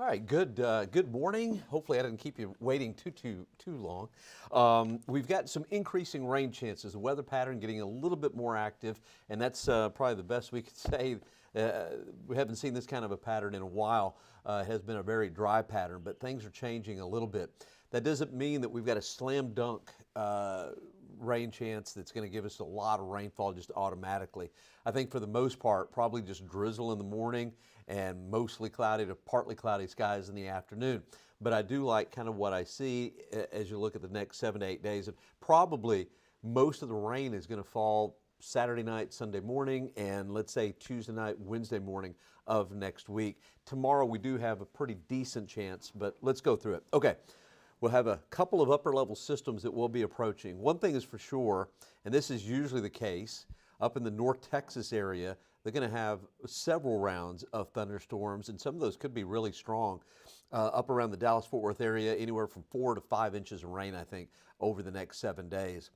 All right, good morning. Hopefully I didn't keep you waiting too long. We've got some increasing rain chances, the weather pattern getting a little bit more active, and that's probably the best we could say. We haven't seen this kind of a pattern in a while. It has been a very dry pattern, but things are changing a little bit. That doesn't mean that we've got a slam dunk rain chance that's going to give us a lot of rainfall just automatically. I think for the most part, probably just drizzle in the morning and mostly cloudy to partly cloudy skies in the afternoon. But I do like kind of what I see as you look at the next 7 to 8 days. And probably most of the rain is going to fall Saturday night, Sunday morning, and let's say Tuesday night, Wednesday morning of next week. Tomorrow we do have a pretty decent chance, but let's go through it. Okay. We'll have a couple of upper level systems that we'll be approaching. One thing is for sure, and this is usually the case, up in the North Texas area, they're going to have several rounds of thunderstorms, and some of those could be really strong. Up around the Dallas-Fort Worth area, anywhere from 4 to 5 inches of rain, I think, over the next 7 days.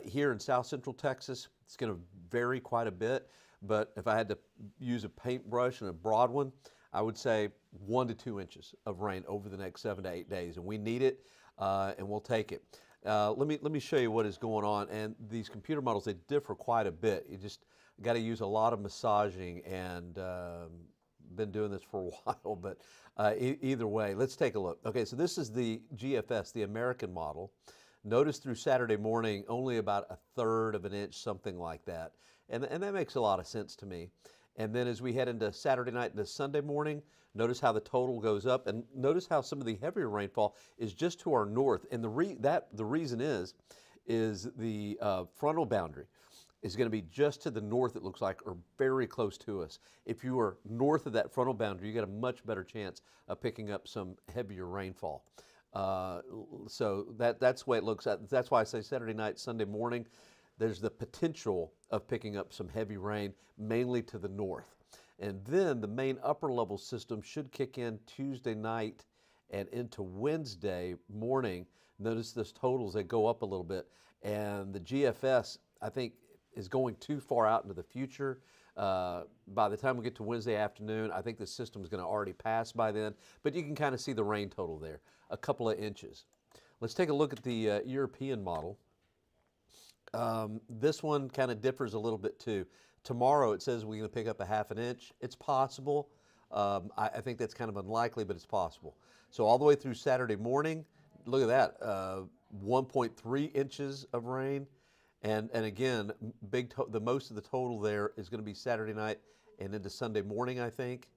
Here in South Central Texas, it's going to vary quite a bit, but if I had to use a paintbrush and a broad one, I would say 1 to 2 inches of rain over the next 7 to 8 days, and we need it, and we'll take it. Let me show you what is going on, and these computer models, they differ quite a bit. You just got to use a lot of massaging, and been doing this for a while, but either way, let's take a look. Okay, so this is the GFS, the American model. Notice through Saturday morning, only about 1/3 of an inch, something like that, and that makes a lot of sense to me. And then as we head into Saturday night into Sunday morning, notice how the total goes up, and notice how some of the heavier rainfall is just to our north. And the reason is the frontal boundary is going to be just to the north, it looks like, or very close to us. If you are north of that frontal boundary, you got a much better chance of picking up some heavier rainfall. So that's the way it looks. That's why I say Saturday night, Sunday morning, there's the potential of picking up some heavy rain, mainly to the north. And then the main upper level system should kick in Tuesday night and into Wednesday morning. Notice those totals, they go up a little bit. And the GFS, I think, is going too far out into the future. By the time we get to Wednesday afternoon, I think the system is going to already pass by then. But you can kind of see the rain total there, a couple of inches. Let's take a look at the European model. This one kind of differs a little bit too. Tomorrow it says we're going to pick up a 1/2 inch. It's possible. I think that's kind of unlikely, but it's possible. So all the way through Saturday morning, look at that, 1.3 inches of rain. And again, the most of the total there is going to be Saturday night and into Sunday morning, I think.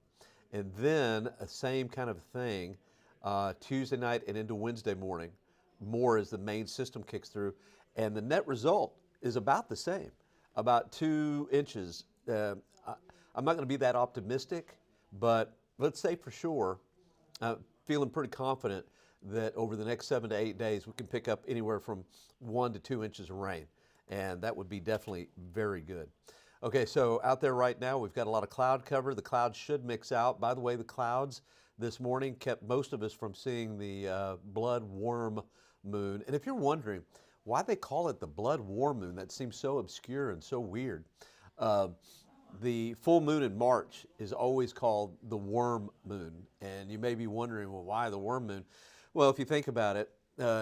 And then a same kind of thing, Tuesday night and into Wednesday morning, more as the main system kicks through. And the net result is about the same, about 2 inches. I'm not going to be that optimistic, but let's say for sure, feeling pretty confident that over the next 7 to 8 days, we can pick up anywhere from 1 to 2 inches of rain. And that would be definitely very good. Okay, so out there right now, we've got a lot of cloud cover. The clouds should mix out. By the way, the clouds this morning kept most of us from seeing the blood worm moon. And if you're wondering why they call it the blood worm moon, that seems so obscure and so weird. The full moon in March is always called the worm moon. And you may be wondering, well, why the worm moon? Well, if you think about it,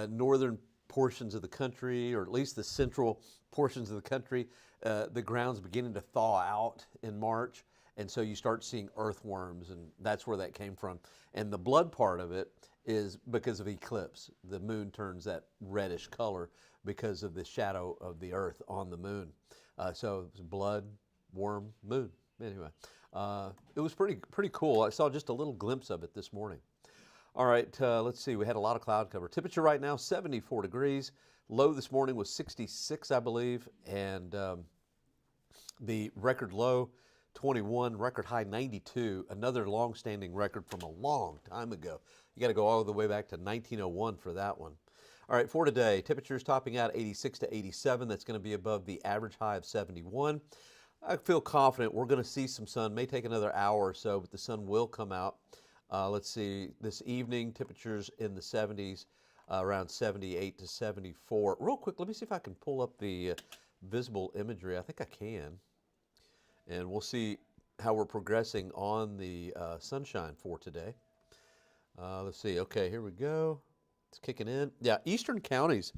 northern portions of the country, or at least the central portions of the country, the ground's beginning to thaw out in March. And so you start seeing earthworms, and that's where that came from. And the blood part of it is because of eclipse. The moon turns that reddish color because of the shadow of the earth on the moon. So it's blood, worm, moon. Anyway, it was pretty cool. I saw just a little glimpse of it this morning. All right, let's see. We had a lot of cloud cover. Temperature right now, 74 degrees. Low this morning was 66, I believe. And the record low, 21, record high 92, another long-standing record from a long time ago. You got to go all the way back to 1901 for that one. All right, for today, temperatures topping out 86 to 87. That's going to be above the average high of 71. I feel confident we're going to see some sun. May take another hour or so, but the sun will come out. Let's see, this evening, temperatures in the 70s, around 78 to 74. Real quick, let me see if I can pull up the visible imagery. I think I can. And we'll see how we're progressing on the sunshine for today. Let's see. Okay, here we go. It's kicking in. Yeah, eastern counties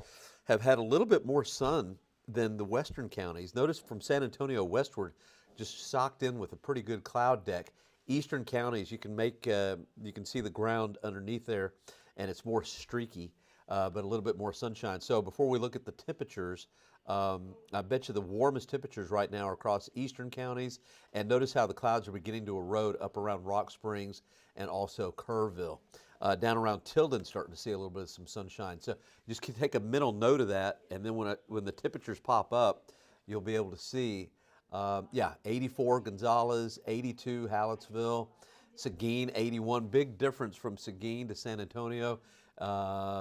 have had a little bit more sun than the western counties. Notice from San Antonio westward, just socked in with a pretty good cloud deck. Eastern counties, you can see the ground underneath there, and it's more streaky, but a little bit more sunshine. So before we look at the temperatures, I bet you the warmest temperatures right now are across eastern counties, and notice how the clouds are beginning to erode up around Rock Springs and also Kerrville. Down around Tilden, starting to see a little bit of some sunshine. So just take a mental note of that, and then when the temperatures pop up, you'll be able to see, 84 Gonzales, 82 Hallettsville, Seguin 81. Big difference from Seguin to San Antonio.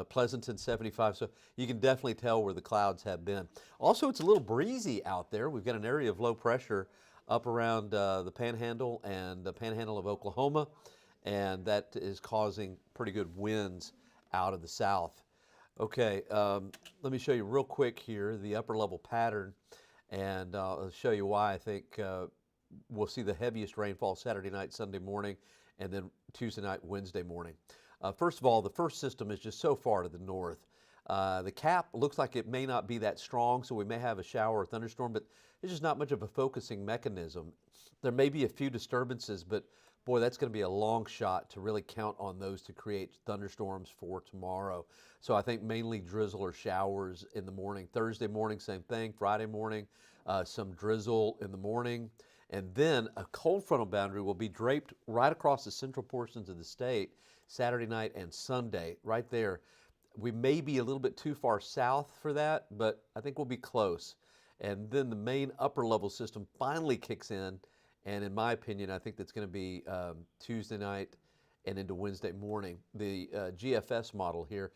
Pleasanton 75. So you can definitely tell where the clouds have been. Also, it's a little breezy out there. We've got an area of low pressure up around the Panhandle and the Panhandle of Oklahoma, and that is causing pretty good winds out of the south. Okay, let me show you real quick here the upper level pattern, and I'll show you why I think we'll see the heaviest rainfall Saturday night, Sunday morning, and then Tuesday night, Wednesday morning. First of all, the first system is just so far to the north. The cap looks like it may not be that strong, so we may have a shower or thunderstorm, but there's just not much of a focusing mechanism. There may be a few disturbances, but boy, that's going to be a long shot to really count on those to create thunderstorms for tomorrow. So I think mainly drizzle or showers in the morning. Thursday morning, same thing. Friday morning, some drizzle in the morning. And then a cold frontal boundary will be draped right across the central portions of the state Saturday night and Sunday, right there. We may be a little bit too far south for that, but I think we'll be close. And then the main upper level system finally kicks in, and in my opinion, I think that's going to be Tuesday night and into Wednesday morning. The GFS model here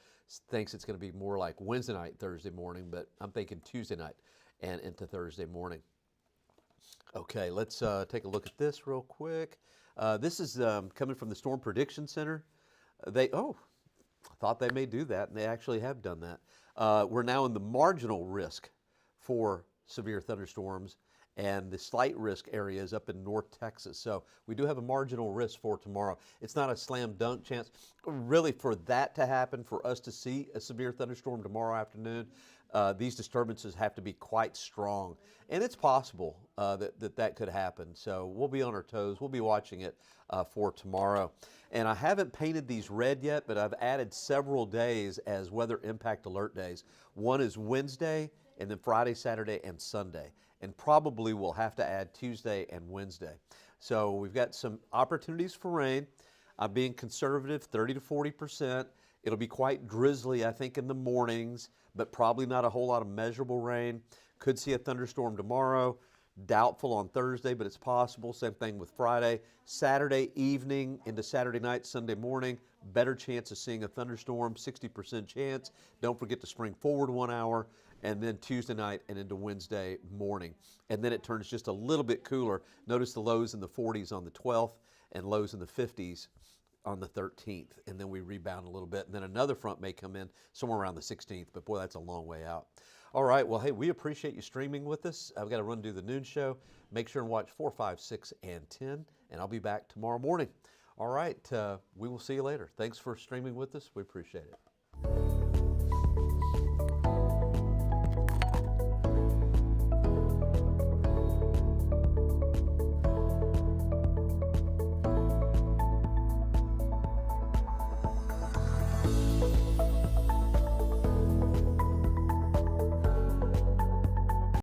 thinks it's going to be more like Wednesday night, Thursday morning, but I'm thinking Tuesday night and into Thursday morning. Okay, let's take a look at this real quick. This is coming from the Storm Prediction Center. I thought they may do that, and they actually have done that. We're now in the marginal risk for severe thunderstorms, and the slight risk area is up in North Texas. So we do have a marginal risk for tomorrow. It's not a slam dunk chance. Really, for that to happen, for us to see a severe thunderstorm tomorrow afternoon, these disturbances have to be quite strong. And it's possible that could happen. So we'll be on our toes. We'll be watching it for tomorrow. And I haven't painted these red yet, but I've added several days as weather impact alert days. One is Wednesday, and then Friday, Saturday, and Sunday. And probably we'll have to add Tuesday and Wednesday. So we've got some opportunities for rain. I'm being conservative, 30 to 40%. It'll be quite drizzly, I think, in the mornings, but probably not a whole lot of measurable rain. Could see a thunderstorm tomorrow. Doubtful on Thursday, but it's possible. Same thing with Friday. Saturday evening into Saturday night, Sunday morning, better chance of seeing a thunderstorm, 60% chance. Don't forget to spring forward 1 hour. And then Tuesday night and into Wednesday morning. And then it turns just a little bit cooler. Notice the lows in the 40s on the 12th and lows in the 50s on the 13th. And then we rebound a little bit. And then another front may come in somewhere around the 16th. But boy, that's a long way out. All right. Well, hey, we appreciate you streaming with us. I've got to run to the noon show. Make sure and watch 4, 5, 6, and 10. And I'll be back tomorrow morning. All right. We will see you later. Thanks for streaming with us. We appreciate it.